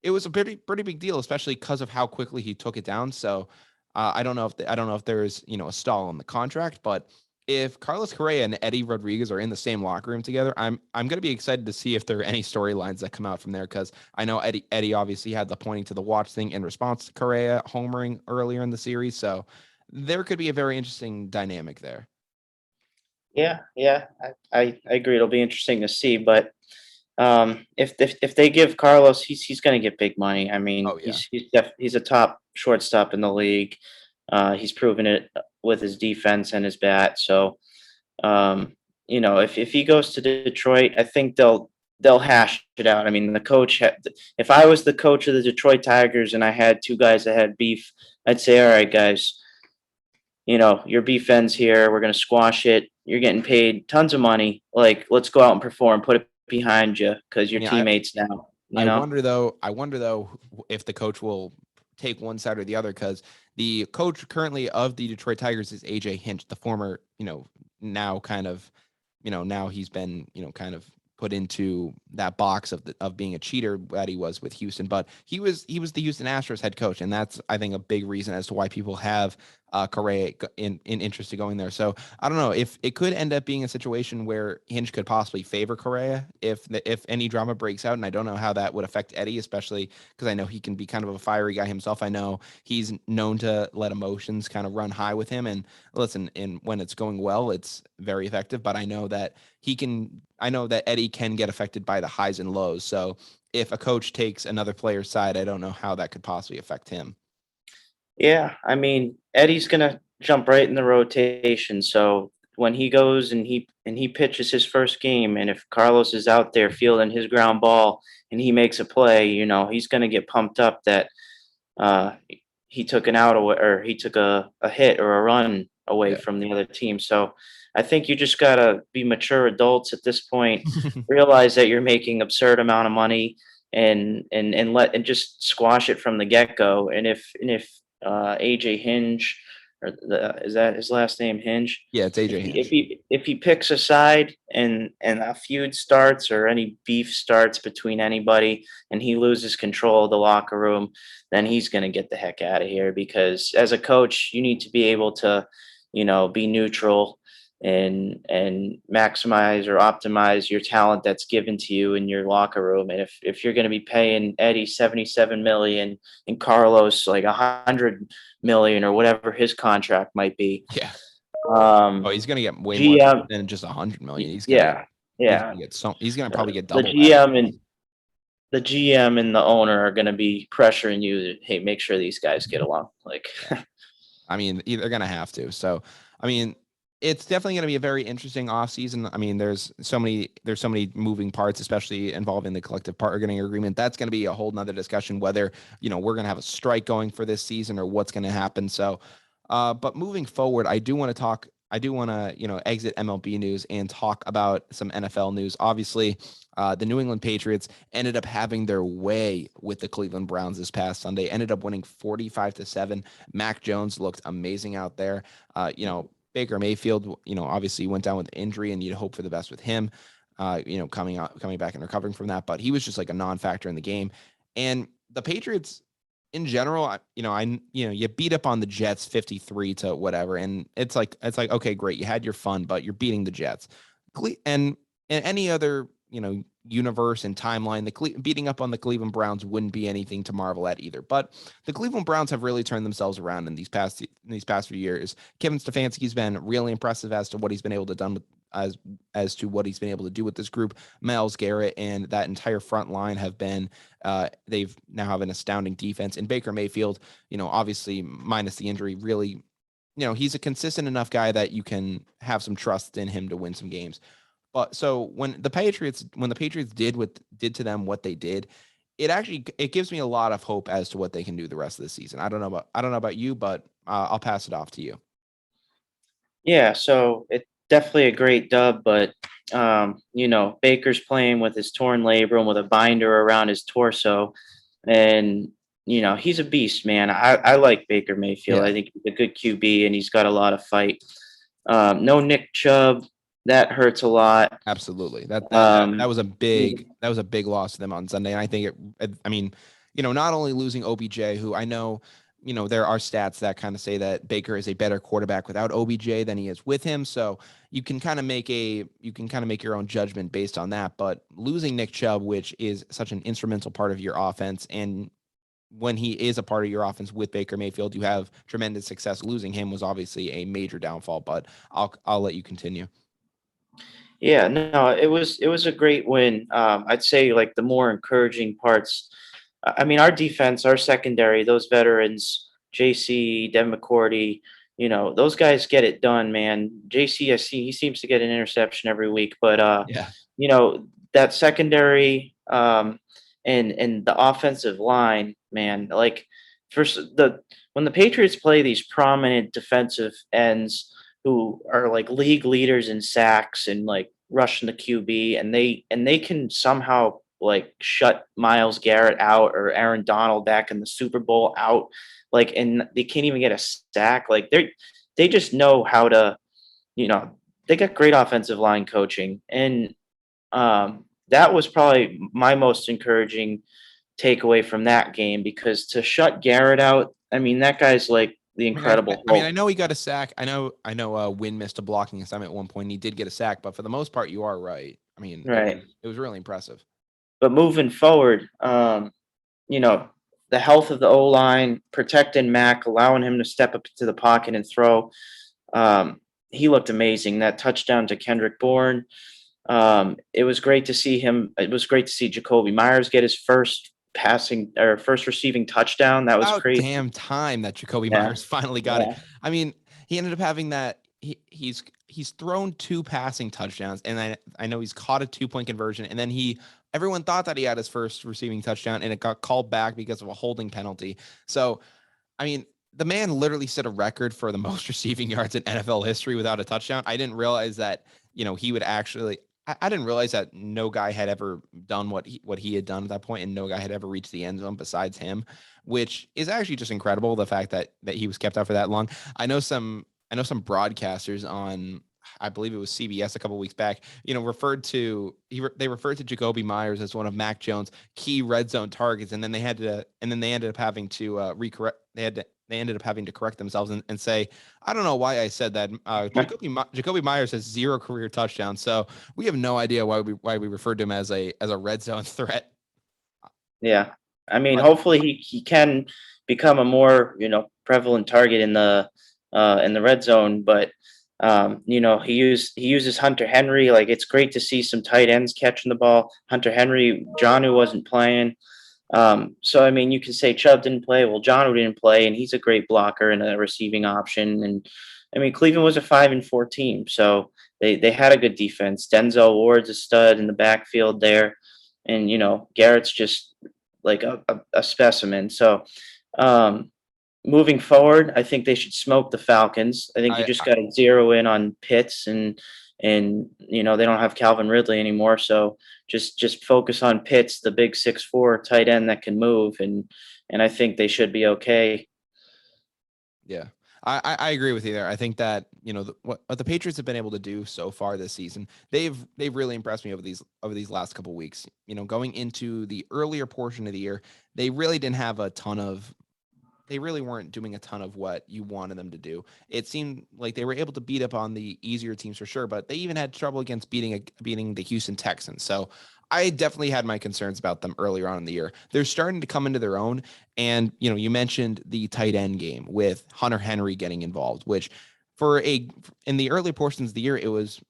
it was a pretty big deal, especially because of how quickly he took it down. So I don't know if there's a stall in the contract, but if Carlos Correa and Eddie Rodriguez are in the same locker room together, I'm gonna be excited to see if there are any storylines that come out from there, because I know Eddie obviously had the pointing to the watch thing in response to Correa homering earlier in the series, so there could be a very interesting dynamic there. Yeah. I agree. It'll be interesting to see, but if they give Carlos, he's going to get big money. I mean, Oh yeah. he's a top shortstop in the league. He's proven it with his defense and his bat. So, if he goes to Detroit, I think they'll hash it out. I mean, if I was the coach of the Detroit Tigers and I had two guys that had beef, I'd say, all right, guys, your beef ends here. We're going to squash it. You're getting paid tons of money. Like, let's go out and perform, put it behind you because I you're mean, teammates now, I wonder though if the coach will take one side or the other, because the coach currently of the Detroit Tigers is AJ Hinch, the former, now kind of, now he's been, kind of put into that box of being a cheater that he was with Houston, but he was the Houston Astros head coach, and that's, I think, a big reason as to why people have Correa in interest in going there. So I don't know if it could end up being a situation where Hinch could possibly favor Correa if any drama breaks out, and I don't know how that would affect Eddie, especially because I know he can be kind of a fiery guy himself. I know he's known to let emotions kind of run high with him, and listen, when it's going well, it's very effective. But I know that Eddie can get affected by the highs and lows. So if a coach takes another player's side, I don't know how that could possibly affect him. Yeah, I mean, Eddie's gonna jump right in the rotation. So when he goes and he pitches his first game, and if Carlos is out there fielding his ground ball and he makes a play, he's gonna get pumped up that uh, he took an out away, or he took a hit or a run away Yeah. from the other team. So I think you just gotta be mature adults at this point, realize that you're making absurd amount of money, and just squash it from the get go. And if AJ Hinge, is that his last name, Hinge? Yeah, it's If AJ he if Hinch. he if he picks a side and a feud starts or any beef starts between anybody and he loses control of the locker room, then he's going to get the heck out of here, because as a coach, you need to be able to, be neutral and maximize or optimize your talent that's given to you in your locker room. And if you're going to be paying Eddie 77 million and Carlos like 100 million or whatever his contract might be, Yeah. Oh, um, he's gonna get way more GM, than just 100 million. yeah, He's yeah, gonna get he's gonna probably get the double that. GM and the owner are going to be pressuring you to, hey, make sure these guys get along. Like, Yeah. I mean, they're gonna have to. So, I mean, it's definitely gonna be a very interesting offseason. I mean, there's so many moving parts, especially involving the collective bargaining agreement. That's gonna be a whole nother discussion, whether we're gonna have a strike going for this season or what's gonna happen. So, but moving forward, I do want to, exit MLB news and talk about some NFL news. Obviously, the New England Patriots ended up having their way with the Cleveland Browns this past Sunday, ended up winning 45-7. Mac Jones looked amazing out there. Baker Mayfield, obviously went down with injury, and you'd hope for the best with him, coming back and recovering from that. But he was just like a non-factor in the game. And the Patriots in general, you beat up on the Jets 53 to whatever. And it's like, okay, great. You had your fun, but you're beating the Jets. And in any other, universe and timeline, beating up on the Cleveland Browns wouldn't be anything to marvel at either. But the Cleveland Browns have really turned themselves around in these past few years. Kevin Stefanski's been really impressive as to what he's been able to done with as to what he's been able to do with this group. Myles Garrett and that entire front line have been they've now have an astounding defense. And Baker Mayfield, obviously minus the injury, really, he's a consistent enough guy that you can have some trust in him to win some games. But so when the Patriots did to them what they did, it gives me a lot of hope as to what they can do the rest of the season. I don't know about you, but I'll pass it off to you. Yeah, so it's definitely a great dub, but Baker's playing with his torn labrum with a binder around his torso, and he's a beast, man. I like Baker Mayfield. Yeah. I think he's a good QB, and he's got a lot of fight. No Nick Chubb. That hurts a lot. Absolutely. That was a big loss to them on Sunday. And I think not only losing OBJ, who I know, there are stats that kind of say that Baker is a better quarterback without OBJ than he is with him. So you can kind of make your own judgment based on that. But losing Nick Chubb, which is such an instrumental part of your offense, and when he is a part of your offense with Baker Mayfield, you have tremendous success. Losing him was obviously a major downfall, but I'll let you continue. Yeah, no, it was a great win. I'd say like the more encouraging parts. I mean, our defense, our secondary, those veterans, JC, Devin McCourty, those guys get it done, man. JC, I see he seems to get an interception every week, but Yeah. That secondary and the offensive line, man, like when the Patriots play these prominent defensive ends who are like league leaders in sacks and like rushing the QB, and they can somehow like shut Myles Garrett out or Aaron Donald back in the Super Bowl out, like, and they can't even get a sack. Like they just know how to, they got great offensive line coaching, and that was probably my most encouraging takeaway from that game, because to shut Garrett out, I mean, that guy's like the incredible I Hulk. know he got a sack. I know Wynn missed a blocking assignment at one point. And he did get a sack, but for the most part, you are right. I mean, Right. it was really impressive. But moving forward, you know, the health of the O line, protecting Mac, allowing him to step up to the pocket and throw. He looked amazing. That touchdown to Kendrick Bourne. It was great to see him. It was great to see Jacoby Myers get his first receiving touchdown. That was About crazy. damn time that Jacoby Yeah. Myers finally got it. Yeah. I mean, he ended up having that. He's thrown 2 passing touchdowns, and I know he's caught a 2-point conversion, and then everyone thought that he had his first receiving touchdown, and it got called back because of a holding penalty. So, I mean, the man literally set a record for the most receiving yards in NFL history without a touchdown. I didn't realize that, he would actually. I didn't realize that no guy had ever done what he had done at that point, and no guy had ever reached the end zone besides him, which is actually just incredible. The fact that he was kept out for that long. I know some broadcasters on, I believe it was CBS a couple weeks back, referred to Jacoby Myers as one of Mac Jones' key red zone targets, and then they ended up having to they ended up having to correct themselves and say, I don't know why I said that. Jacoby Myers has 0 career touchdowns, so we have no idea why we referred to him as a red zone threat. Yeah. I mean, hopefully he can become a more, prevalent target in the red zone, but he uses Hunter Henry. Like, it's great to see some tight ends catching the ball. Hunter Henry, Jonnu wasn't playing. So I mean, you can say Chubb didn't play. Well, Jonnu didn't play, and he's a great blocker and a receiving option. And I mean, Cleveland was a 5-4 team, so they had a good defense. Denzel Ward's a stud in the backfield there, and Garrett's just like a specimen. So moving forward, I think they should smoke the Falcons. I think you I, just got to zero in on Pitts and they don't have Calvin Ridley anymore, so just focus on Pitts, the big 6'4" tight end that can move, and I think they should be okay. Yeah, I agree with you there. I think that what the Patriots have been able to do so far this season, they've really impressed me over these last couple of weeks. Going into the earlier portion of the year, they really didn't have a ton of. They really weren't doing a ton of what you wanted them to do. It seemed like they were able to beat up on the easier teams for sure, but they even had trouble against beating the Houston Texans. So I definitely had my concerns about them earlier on in the year. They're starting to come into their own. And, you mentioned the tight end game with Hunter Henry getting involved, which in the early portions of the year, it was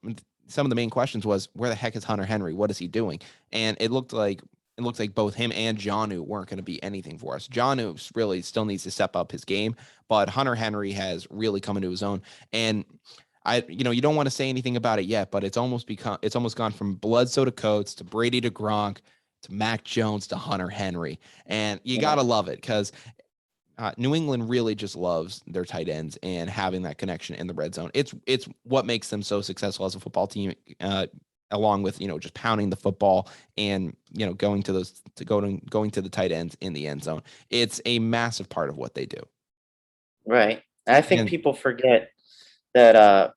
some of the main questions was, where the heck is Hunter Henry? What is he doing? And it looked like both him and Jonnu weren't going to be anything for us. Jonnu really still needs to step up his game, but Hunter Henry has really come into his own. And you don't want to say anything about it yet, but it's almost gone from Bledsoe to Coates to Brady to Gronk to Mac Jones to Hunter Henry. And you got to love it because New England really just loves their tight ends and having that connection in the red zone. It's what makes them so successful as a football team, along with just pounding the football and going to the tight ends in the end zone. It's a massive part of what they do. Right. I think people forget that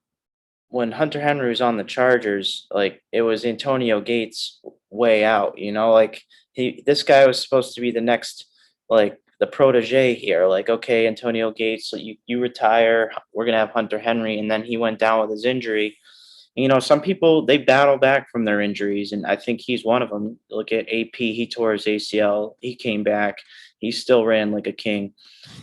when Hunter Henry was on the Chargers, like it was Antonio Gates way out, like this guy was supposed to be the next, like the protege here. Like, okay, Antonio Gates, so you retire, we're gonna have Hunter Henry, and then he went down with his injury. Some people, they battle back from their injuries, and I think he's one of them. Look at AP, he tore his ACL, he came back, he still ran like a king.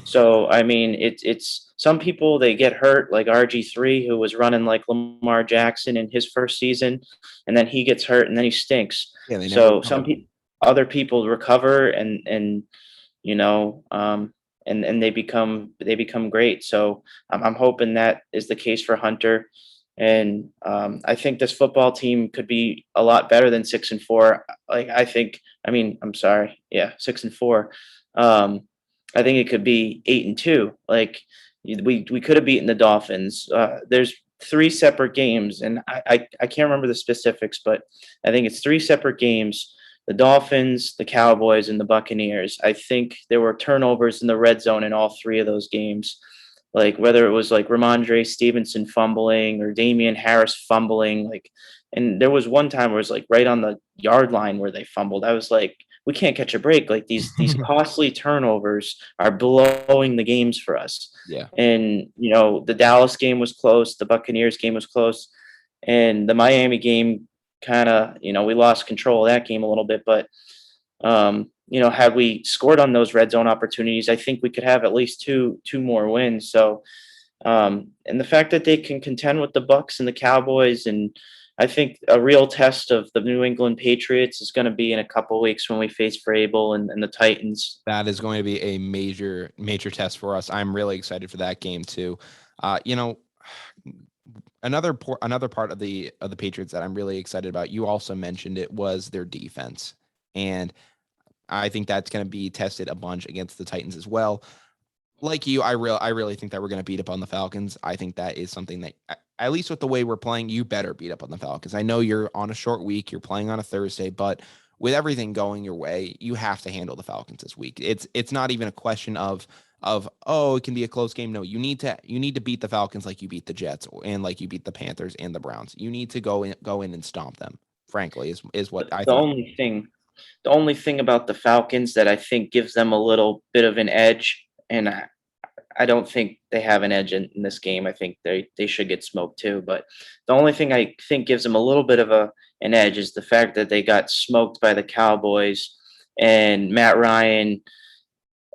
So I mean, it's some people, they get hurt, like RG3, who was running like Lamar Jackson in his first season, and then he gets hurt and then he stinks. Yeah, So other people recover and and they become great. So I'm hoping that is the case for Hunter. And I think this football team could be a lot better than 6-4. Like I'm sorry, yeah, 6-4. I think it could be 8-2. Like we could have beaten the Dolphins. There's 3 separate games, and I can't remember the specifics, but I think it's 3 separate games. The Dolphins, the Cowboys, and the Buccaneers. I think there were turnovers in the red zone in all 3 of those games. Like whether it was like Ramondre Stevenson fumbling or Damian Harris fumbling, and there was one time where it was like right on the yard line where they fumbled. I was like, we can't catch a break. Like these costly turnovers are blowing the games for us. Yeah. And the Dallas game was close, the Buccaneers game was close, and the Miami game kind of, we lost control of that game a little bit, but had we scored on those red zone opportunities, I think we could have at least two more wins. So, and the fact that they can contend with the Bucs and the Cowboys, and I think a real test of the New England Patriots is going to be in a couple of weeks when we face Vrabel and the Titans. That is going to be a major test for us. I'm really excited for that game too. Another part of the Patriots that I'm really excited about, you also mentioned it, was their defense. And I think that's going to be tested a bunch against the Titans as well. Like you, I really think that we're going to beat up on the Falcons. I think that is something that, at least with the way we're playing, you better beat up on the Falcons. I know you're on a short week, you're playing on a Thursday, but with everything going your way, you have to handle the Falcons this week. It's not even a question of it can be a close game. No, you need to beat the Falcons like you beat the Jets and like you beat the Panthers and the Browns. You need to go in and stomp them. Frankly, is what I think. The only thing about the Falcons that I think gives them a little bit of an edge, and I don't think they have an edge in this game. I think they should get smoked too. But the only thing I think gives them a little bit of an edge is the fact that they got smoked by the Cowboys, and Matt Ryan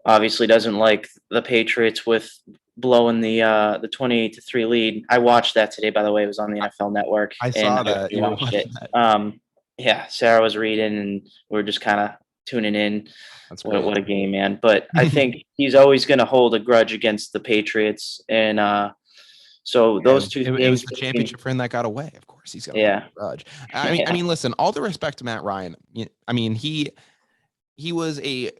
obviously doesn't like the Patriots with blowing the 28-3 lead. I watched that today, by the way. It was on the NFL Network. I saw that. You watched it. Yeah, Sarah was reading, and we are just kind of tuning in. That's great. What a game, man. But I think he's always going to hold a grudge against the Patriots. And so those two things. It was the championship for him that got away. Of course, he's got a grudge. I mean, listen, all the respect to Matt Ryan. I mean, he was a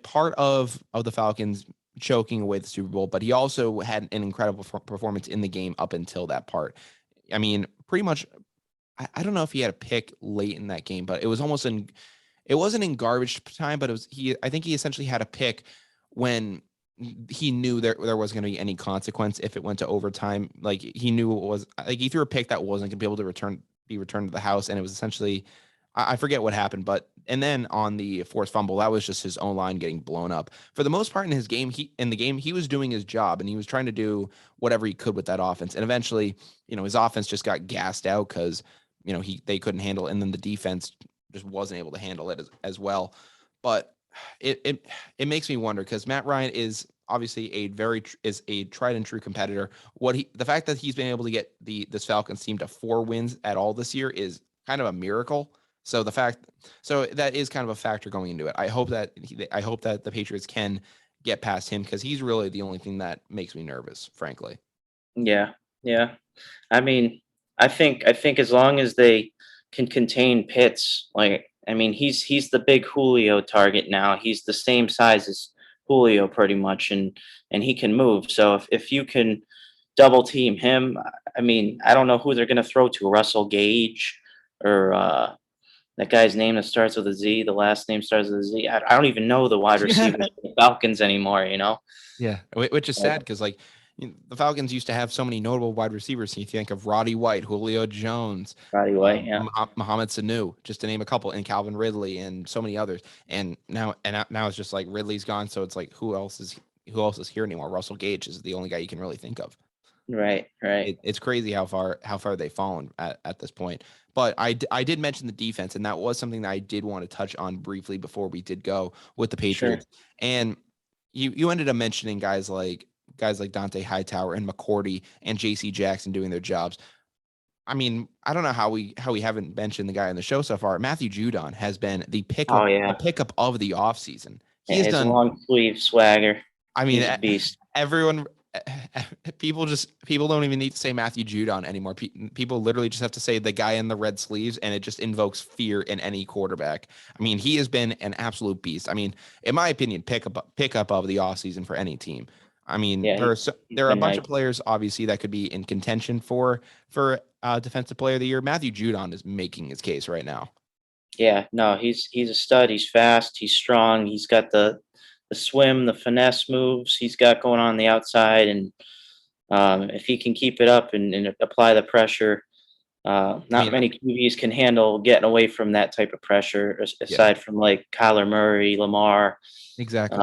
part of the Falcons choking away the Super Bowl, but he also had an incredible performance in the game up until that part. I mean, pretty much, I don't know if he had a pick late in that game, but it was almost it wasn't in garbage time, but I think he essentially had a pick when he knew there wasn't going to be any consequence if it went to overtime. Like he knew it was like he threw a pick that wasn't going to be able to be returned to the house. And it was essentially, I forget what happened, and then on the forced fumble, that was just his own line getting blown up. For the most part in his game, he was doing his job and he was trying to do whatever he could with that offense. And eventually, his offense just got gassed out because, they couldn't handle it. And then the defense just wasn't able to handle it as well. But it makes me wonder because Matt Ryan is obviously a tried and true competitor. The fact that he's been able to get this Falcons team to 4 wins at all this year is kind of a miracle. So that is kind of a factor going into it. I hope that the Patriots can get past him because he's really the only thing that makes me nervous, frankly. Yeah. I mean, I think as long as they can contain Pitts, he's the big Julio target now. He's the same size as Julio pretty much, and he can move. So if you can double team him, I don't know who they're going to throw to, Russell Gage or that guy's name that starts with a Z. The last name starts with a Z. I don't even know the wide receivers for the Falcons anymore. Yeah, which is sad because the Falcons used to have so many notable wide receivers. You think of Roddy White, Julio Jones, Mohamed Sanu, just to name a couple, and Calvin Ridley, and so many others. And now it's just like Ridley's gone, so it's like who else is here anymore? Russell Gage is the only guy you can really think of. Right. It's crazy how far they've fallen at this point. But I did mention the defense, and that was something that I did want to touch on briefly before we did go with the Patriots. Sure. And you ended up mentioning guys like Dante Hightower and McCourty and J.C. Jackson doing their jobs. I mean, I don't know how we haven't mentioned the guy on the show so far. Matthew Judon has been the pickup of the offseason. He has done long sleeve swagger. I mean, beast. Everyone. People don't even need to say Matthew Judon anymore. People literally just have to say the guy in the red sleeves, and it just invokes fear in any quarterback. I mean, he has been an absolute beast. I mean, in my opinion, pick up of the offseason for any team. I mean, there are a bunch of players obviously that could be in contention for defensive player of the year. Matthew Judon is making his case right now. Yeah, no, he's a stud. He's fast. He's strong. He's got the swim, the finesse moves he's got going on the outside. And if he can keep it up and apply the pressure, many QBs can handle getting away from that type of pressure aside from like Kyler Murray, Lamar. Exactly.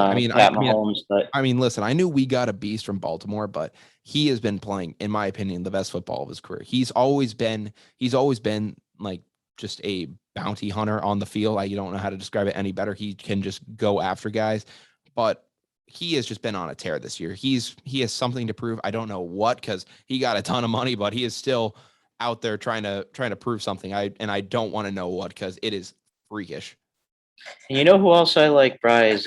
Listen, I knew we got a beast from Baltimore, but he has been playing, in my opinion, the best football of his career. He's always been like just a bounty hunter on the field. You don't know how to describe it any better. He can just go after guys. But he has just been on a tear this year. He has something to prove. I don't know what, because he got a ton of money, but he is still out there trying to prove something. I don't want to know what, because it is freakish. And you know who else I like, Bri, is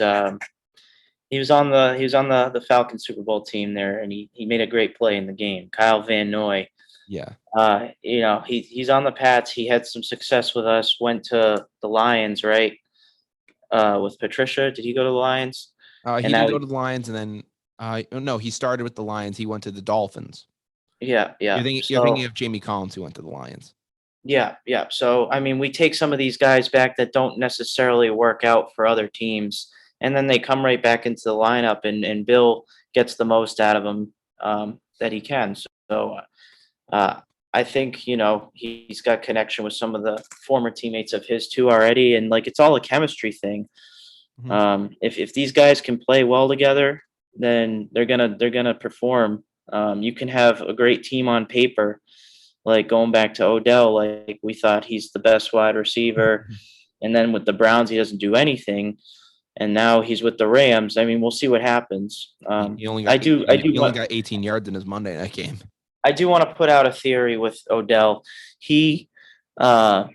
he was on the Falcons Super Bowl team there, and he made a great play in the game. Kyle Van Noy. Yeah. He's on the Pats. He had some success with us. Went to the Lions, right? With Patricia. Did he go to the Lions? He didn't go to the Lions, and then no, he started with the Lions. He went to the Dolphins. Yeah. You're thinking of Jamie Collins, who went to the Lions. Yeah. So, we take some of these guys back that don't necessarily work out for other teams, and then they come right back into the lineup, and Bill gets the most out of them that he can. So, I think, he's got connection with some of the former teammates of his too already, and it's all a chemistry thing. Mm-hmm. If these guys can play well together, then they're gonna perform. You can have a great team on paper, like going back to Odell, like we thought he's the best wide receiver, and then with the Browns he doesn't do anything, and now he's with the Rams. We'll see what happens. He only got 18 yards in his Monday night game. I do want to put out a theory with Odell. So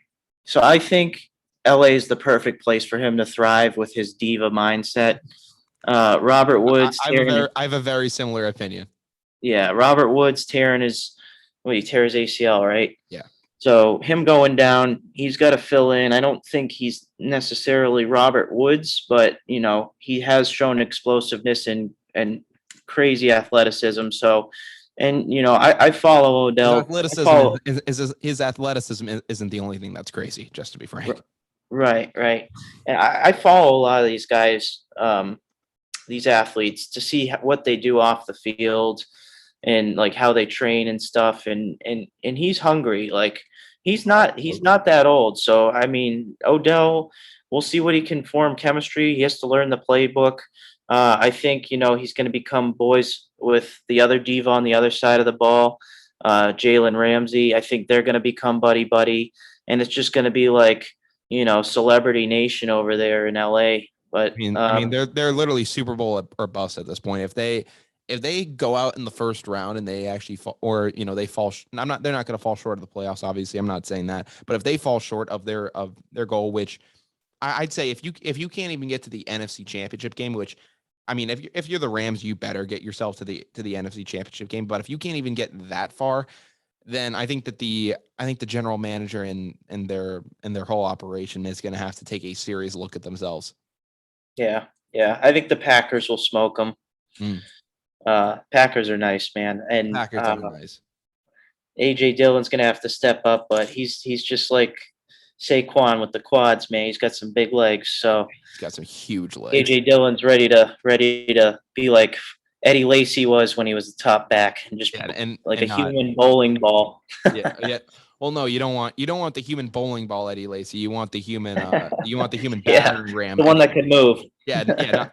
I think LA is the perfect place for him to thrive with his diva mindset. Robert Woods. I have a very similar opinion. Yeah, Robert Woods he tore his ACL, right? Yeah. So him going down, he's got to fill in. I don't think he's necessarily Robert Woods, but he has shown explosiveness and and crazy athleticism. So, and I follow Odell. His athleticism isn't the only thing that's crazy, just to be frank. Right. And I follow a lot of these guys, these athletes, to see what they do off the field and like how they train and stuff. And he's hungry. Like he's not that old. So I mean, Odell, we'll see what he can form chemistry. He has to learn the playbook. I think he's going to become boys with the other diva on the other side of the ball, Jalen Ramsey. I think they're going to become buddy, and it's just going to be like celebrity nation over there in LA. But I mean, they're literally Super Bowl or bust at this point. If they go out in the first round and they actually fall, or they fall, they're not going to fall short of the playoffs. Obviously, I'm not saying that, but if they fall short of their goal, which I'd say if you can't even get to the NFC Championship game, which I mean, if you're the Rams, you better get yourself to the NFC Championship game. But if you can't even get that far, then I think the general manager and their whole operation is going to have to take a serious look at themselves. Yeah. I think the Packers will smoke them. Packers are nice, man, and Packers are nice. AJ Dillon's going to have to step up, but he's just like Saquon with the quads, man. He's got some big legs, so he's got some huge legs. AJ Dillon's ready to be like Eddie Lacy was when he was the top back, and just human bowling ball. Yeah. Well, no, you don't want the human bowling ball Eddie Lacy. You want the human battering ram. The one that can move. Yeah,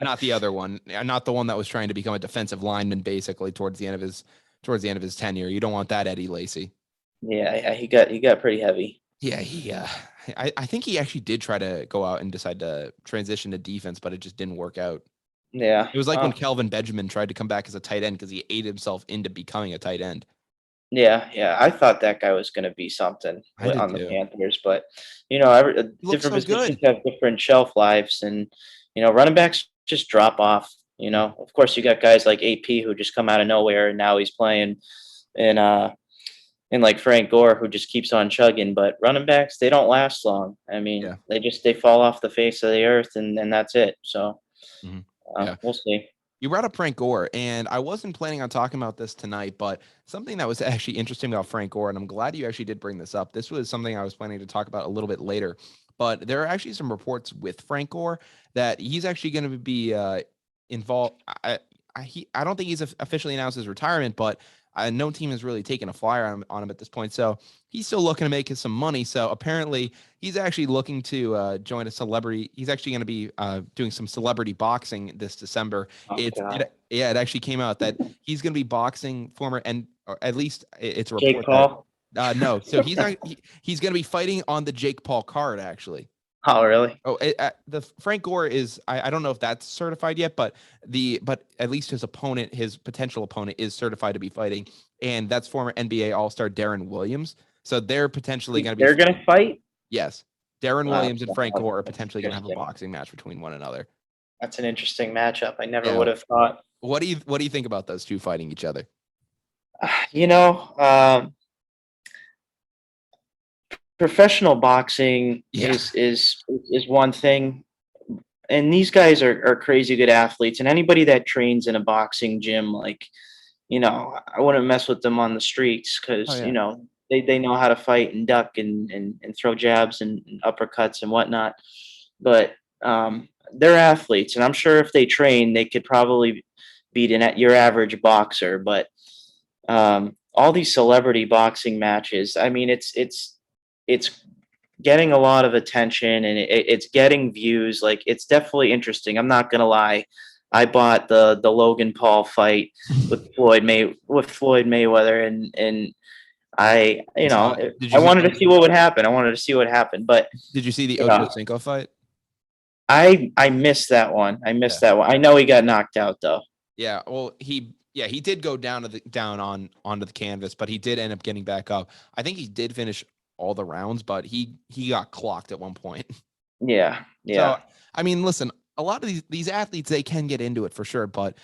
not the other one. Not the one that was trying to become a defensive lineman basically towards the end of his tenure. You don't want that Eddie Lacy. Yeah, he got pretty heavy. Yeah, I think he actually did try to go out and decide to transition to defense, but it just didn't work out. Yeah. It was like when Kelvin Benjamin tried to come back as a tight end because he ate himself into becoming a tight end. Yeah. I thought that guy was going to be something on the Panthers, but different positions have different shelf lives, and running backs just drop off. Of course, you got guys like AP who just come out of nowhere, and now he's playing and like Frank Gore, who just keeps on chugging. But running backs, they don't last long. I mean, they fall off the face of the earth, and that's it. So we'll see. You brought up Frank Gore, and I wasn't planning on talking about this tonight, but something that was actually interesting about Frank Gore, and I'm glad you actually did bring this up. This was something I was planning to talk about a little bit later, but there are actually some reports with Frank Gore that he's actually going to be involved. I don't think he's officially announced his retirement, but no team has really taken a flyer on him at this point. So he's still looking to make some money. So apparently he's actually looking to join a celebrity. He's actually going to be doing some celebrity boxing this December. It actually came out that he's going to be boxing former, and or at least it's a report. Jake Paul? No. So he's going to be fighting on the Jake Paul card, actually. Oh, really? Oh, the Frank Gore is, I don't know if that's certified yet, but at least his potential opponent is certified to be fighting. And that's former NBA All-Star Darren Williams. So they're potentially going to be. They're going to fight? Yes. Darren Williams and Frank Gore are potentially going to have a boxing match between one another. That's an interesting matchup. I never would have thought. What do you think about those two fighting each other? Professional boxing is one thing, and these guys are crazy good athletes, and anybody that trains in a boxing gym, like, I wouldn't mess with them on the streets because they know how to fight and duck and throw jabs and uppercuts and whatnot. But they're athletes, and I'm sure if they train, they could probably beat your average boxer. But all these celebrity boxing matches, I mean, it's getting a lot of attention, and it's getting views. Like, it's definitely interesting. I'm not gonna lie. I bought the Logan Paul fight with Floyd Mayweather, and I wanted to see what would happen. But did you see the Ocho Cinco fight? I missed that one. That one. I know he got knocked out though. Yeah. Well, he did go down onto the canvas, but he did end up getting back up. I think he did finish all the rounds, but he got clocked at one point. Yeah. So, I mean, listen, a lot of these athletes, they can get into it for sure, but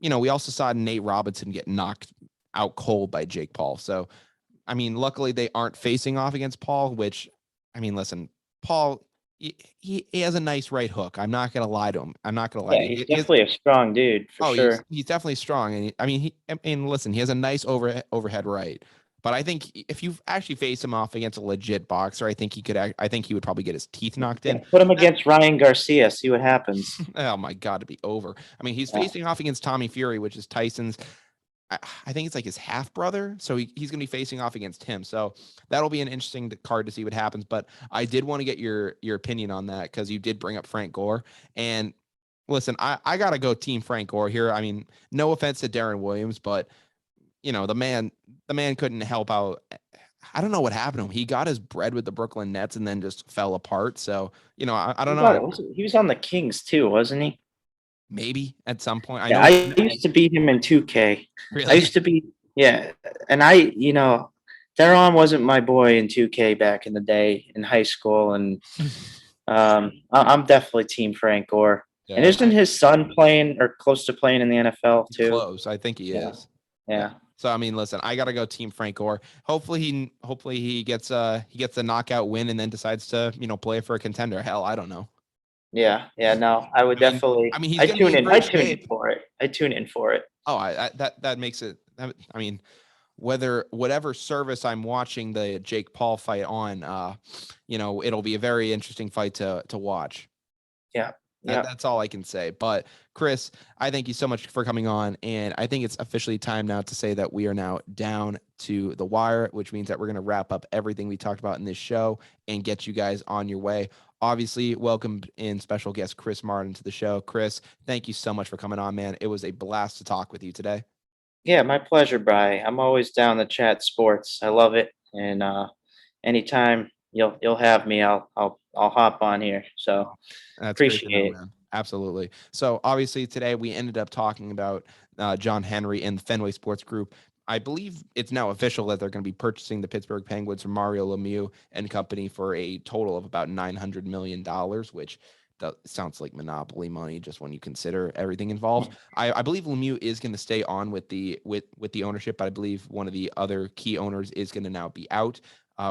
we also saw Nate Robinson get knocked out cold by Jake Paul. So, I mean, luckily they aren't facing off against Paul, which, I mean, listen, Paul, he has a nice right hook. I'm not gonna lie to him. I'm not gonna lie Yeah, to you. he's definitely a strong dude for He's sure. definitely strong, and listen, he has a nice overhead right. But I think if you actually face him off against a legit boxer, I think he would probably get his teeth knocked Yeah, in. put him against Ryan Garcia, see what happens. Oh my God, to be over. I mean, he's Yeah. facing off against Tommy Fury, which is Tyson's. I think it's like his half brother. So he's going to be facing off against him. So that'll be an interesting card to see what happens. But I did want to get your opinion on that because you did bring up Frank Gore. And listen, I got to go team Frank Gore here. I mean, no offense to Darren Williams, but the man couldn't help out. I don't know what happened to him. He got his bread with the Brooklyn Nets and then just fell apart. So, I don't know. He was on the Kings too, wasn't he? Maybe at some point. I Yeah, know. I used to beat him in 2K. Really? I used to be, yeah. And Deron wasn't my boy in 2K back in the day in high school. And I'm definitely team Frank Gore. Yeah, and isn't his son playing or close to playing in the NFL too? Close. I think he is. Yeah. So I mean, listen, I gotta go team Frank Gore. Hopefully he gets a knockout win and then decides to play for a contender. Hell, I don't know. Yeah. No, I would definitely. I mean, he's I gonna tune be in in. great I tune in shape. for it. I tune in for it. Oh, that makes it. I mean, whatever service I'm watching the Jake Paul fight on, it'll be a very interesting fight to watch. Yeah. That's all I can say. But Chris, I thank you so much for coming on. And I think it's officially time now to say that we are now down to the wire, which means that we're going to wrap up everything we talked about in this show and get you guys on your way. Obviously, welcome in special guest Chris Marden to the show. Chris, thank you so much for coming on, man. It was a blast to talk with you today. Yeah, my pleasure, Bri. I'm always down to chat sports. I love it. And anytime you'll have me, I'll hop on here. So That's appreciate great to know, it. man. Absolutely. So obviously today we ended up talking about John Henry and the Fenway Sports Group. I believe it's now official that they're going to be purchasing the Pittsburgh Penguins from Mario Lemieux and company for a total of about $900 million, which sounds like monopoly money just when you consider everything involved. I believe Lemieux is going to stay on with the ownership, but I believe one of the other key owners is going to now be out.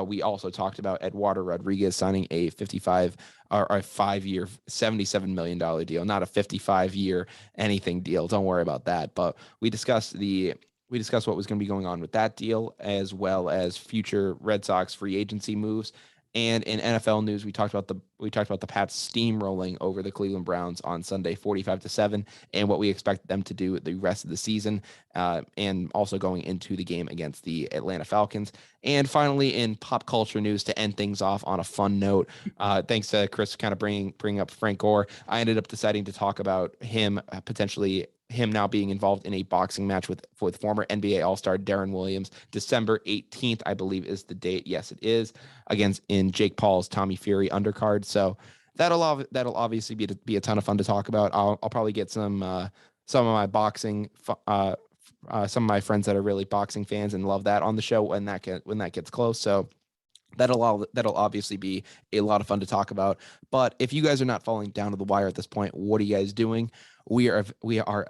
We also talked about Eduardo Rodriguez signing a 5-year, $77 million deal, not a 55-year anything deal. Don't worry about that. But we discussed what was going to be going on with that deal, as well as future Red Sox free agency moves. And in NFL news, we talked about the Pats steamrolling over the Cleveland Browns on Sunday, 45-7, and what we expect them to do the rest of the season, and also going into the game against the Atlanta Falcons. And finally, in pop culture news, to end things off on a fun note, thanks to Chris kind of bringing up Frank Gore, I ended up deciding to talk about him potentially. Him now being involved in a boxing match with former NBA All-Star Darren Williams, December 18th, I believe is the date. Yes, it is, in Jake Paul's Tommy Fury undercard. So that'll obviously be a ton of fun to talk about. I'll probably get some of my boxing, some of my friends that are really boxing fans and love that on the show when that gets close. So that'll obviously be a lot of fun to talk about. But if you guys are not falling down to the wire at this point, what are you guys doing? We are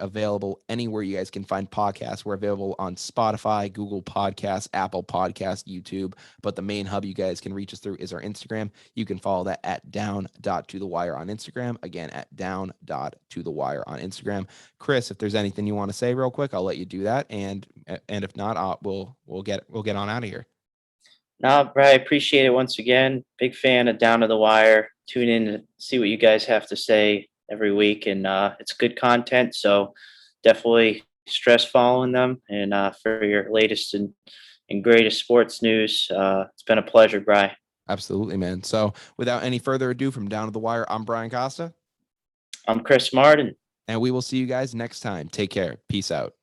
available anywhere you guys can find podcasts. We're available on Spotify, Google Podcasts, Apple Podcasts, YouTube. But the main hub you guys can reach us through is our Instagram. You can follow that at down.tothewire on Instagram. Again, at down.tothewire on Instagram. Chris, if there's anything you want to say real quick, I'll let you do that. And if not, we'll get on out of here. No, Brad, I appreciate it once again. Big fan of Down to the Wire. Tune in to see what you guys have to say every week, and it's good content. So definitely stress following them, and for your latest and greatest sports news. It's been a pleasure, Bri. Absolutely, man. So without any further ado, from Down to the Wire, I'm Brian Costa. I'm Chris Marden. And we will see you guys next time. Take care. Peace out.